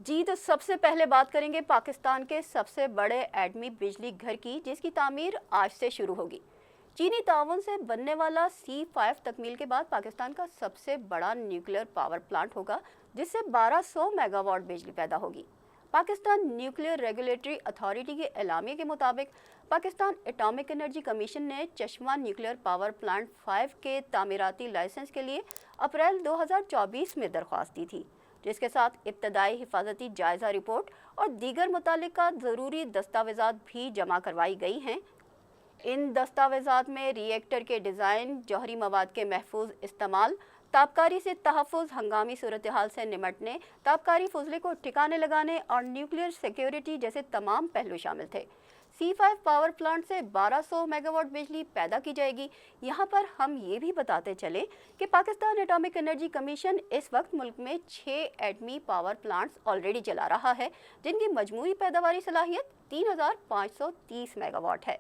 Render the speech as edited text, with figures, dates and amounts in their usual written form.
जी, तो सबसे पहले बात करेंगे पाकिस्तान के सबसे बड़े एटमी बिजली घर की, जिसकी तामीर आज से शुरू होगी। चीनी ताउन से बनने वाला C5 तकमील के बाद पाकिस्तान का सबसे बड़ा न्यूक्लियर पावर प्लांट होगा, जिससे 1200 मेगावाट बिजली पैदा होगी। पाकिस्तान न्यूक्लियर रेगुलेटरी अथॉरिटी के एलामिया के मुताबिक पाकिस्तान एटॉमिक एनर्जी कमीशन ने चश्मा न्यूक्लियर पावर प्लांट 5 के तामीराती लाइसेंस के लिए अप्रैल 2024 में दरख्वास्त दी थी, जिसके साथ इब्तदाई हिफाजती जायजा रिपोर्ट और दीगर मुतालिका ज़रूरी दस्तावेज़ात भी जमा करवाई गई हैं। इन दस्तावेज़ात में रिएक्टर के डिज़ाइन, जौहरी मवाद के महफूज इस्तेमाल, ताबकारी से तहफ़्फ़ुज़, हंगामी सूरत हाल से निमटने, ताबकारी फजले को ठिकाने लगाने और न्यूक्लियर सिक्योरिटी जैसे तमाम पहलू शामिल थे। C5 पावर प्लांट से 1200 मेगावाट बिजली पैदा की जाएगी। यहाँ पर हम ये भी बताते चले कि पाकिस्तान एटॉमिक एनर्जी कमीशन इस वक्त मुल्क में 6 एटमी पावर प्लांट्स ऑलरेडी चला रहा है, जिनकी मजमूई पैदावारी सलाहियत 3530 मेगावाट है।